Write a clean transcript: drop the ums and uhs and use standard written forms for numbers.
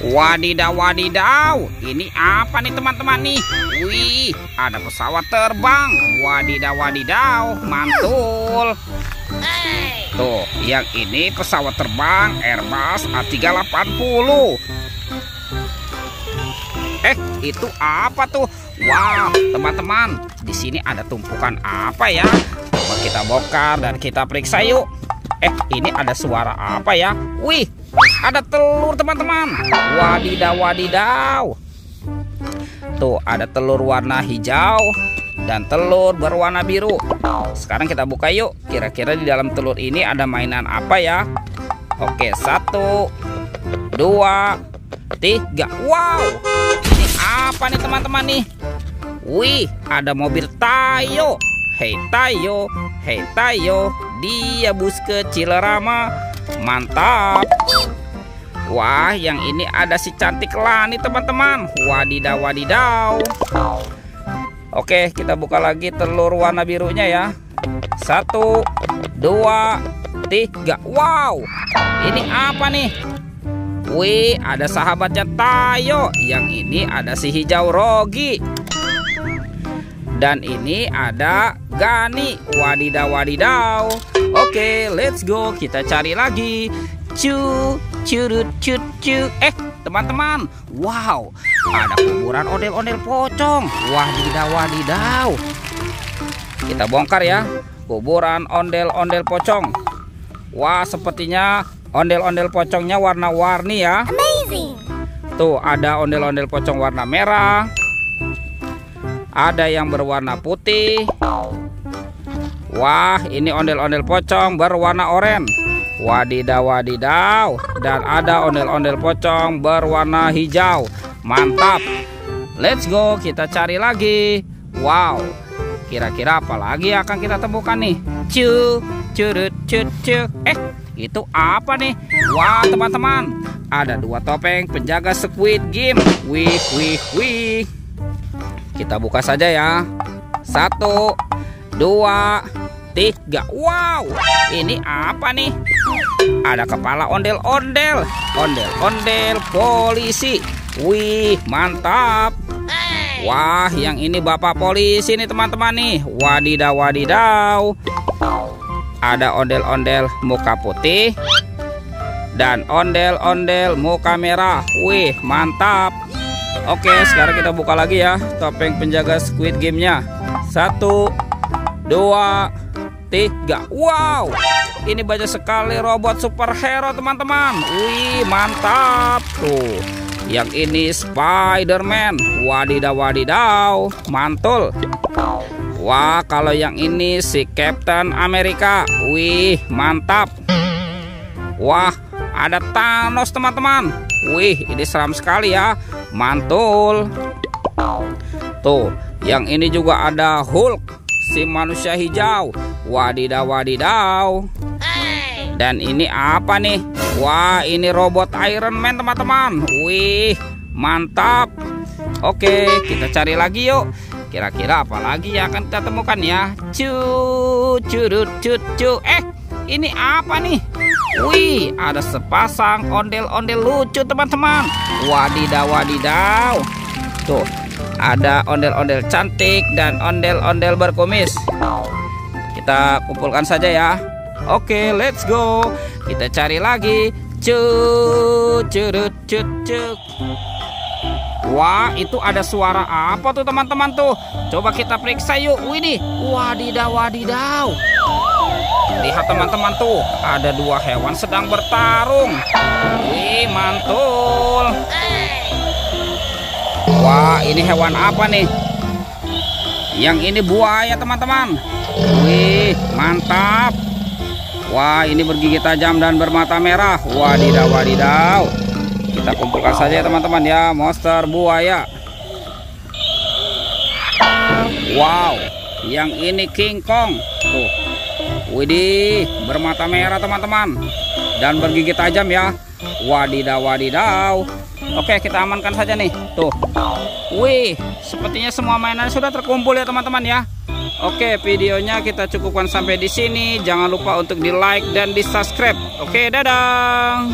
Wadidaw, wadidaw. Ini apa nih teman-teman nih? Wih, ada pesawat terbang. Wadidaw, wadidaw. Mantul. Tuh, yang ini pesawat terbang Airbus A380. Itu apa tuh? Wow, teman-teman, di sini ada tumpukan apa ya? Coba kita bongkar dan kita periksa yuk. Ini ada suara apa ya? Wih, ada telur teman-teman. Wadidaw, wadidaw. Tuh, ada telur warna hijau dan telur berwarna biru. Sekarang kita buka yuk. Kira-kira di dalam telur ini ada mainan apa ya? Oke, 1, 2, 3. Wow, ini apa nih teman-teman nih? Wih, ada mobil Tayo. Hei Tayo, hei Tayo, dia bus kecil Rama. Mantap. Wah, yang ini ada si cantik Lani teman-teman. Wadidaw, wadidaw. Oke, kita buka lagi telur warna birunya ya. 1, 2, 3. Wow, ini apa nih? Wih, ada sahabatnya Tayo. Yang ini ada si hijau Rogi. Dan ini ada Gani. Wadidaw, wadidaw. Oke, let's go. Kita cari lagi. Curut, cut. Teman-teman, wow, ada kuburan ondel-ondel pocong. Wadidaw, wadidaw. Kita bongkar ya, kuburan ondel-ondel pocong. Wah, sepertinya ondel-ondel pocongnya warna-warni ya. Amazing. Tuh, ada ondel-ondel pocong warna merah. Ada yang berwarna putih. Wah, ini ondel-ondel pocong berwarna oranye. Wadidaw, wadidaw. Dan ada ondel-ondel pocong berwarna hijau. Mantap. Let's go, kita cari lagi. Wow, kira-kira apa lagi akan kita temukan nih? Curut, cut. Itu apa nih? Wah, teman-teman, ada 2 topeng penjaga Squid Game. Wih. Kita buka saja ya. 1, 2, 3. Wow, ini apa nih? Ada kepala ondel-ondel. Ondel-ondel polisi. Wih, mantap. Wah, yang ini bapak polisi nih teman-teman nih. Wadidaw, wadidaw. Ada ondel-ondel muka putih dan ondel-ondel muka merah. Wih, mantap. Oke, sekarang kita buka lagi ya topeng penjaga Squid Game-nya. 1, 2, 3. Wow, ini banyak sekali robot superhero teman-teman. Wih, mantap. Tuh, yang ini Spider-Man. Wadidaw, wadidaw. Mantul. Wah, kalau yang ini si Captain America. Wih, mantap. Wah, ada Thanos teman-teman. Wih, ini seram sekali ya. Mantul. Tuh, yang ini juga ada Hulk, si manusia hijau. Wadidaw, wadidaw. Dan ini apa nih? Wah, ini robot Iron Man teman-teman. Wih, mantap. Oke, kita cari lagi yuk. Kira-kira apa lagi yang akan kita temukan ya? Curut, cut. Ini apa nih? Wih, ada sepasang ondel-ondel lucu teman-teman. Wadidaw, wadidaw. Tuh, ada ondel-ondel cantik dan ondel-ondel berkumis. Kita kumpulkan saja ya. Oke, let's go. Kita cari lagi. Curut, cut. Wah, itu ada suara apa tuh teman-teman tuh? Coba kita periksa yuk. Wih nih, wadidaw, wadidaw. Lihat teman-teman tuh, ada 2 hewan sedang bertarung. Wih, mantul. Wah, ini hewan apa nih? Yang ini buaya teman-teman. Wih, mantap. Wah, ini bergigi tajam dan bermata merah. Wadidaw, wadidaw. Kita kumpulkan saja ya teman-teman ya, monster buaya. Wow, yang ini King Kong. Tuh, widih, bermata merah teman-teman dan bergigi tajam ya. Wadidaw, wadidaw. Oke, kita amankan saja nih. Tuh, wih, sepertinya semua mainan sudah terkumpul ya teman-teman ya. Oke, videonya kita cukupkan sampai di sini. Jangan lupa untuk di like dan di subscribe. Oke, dadah.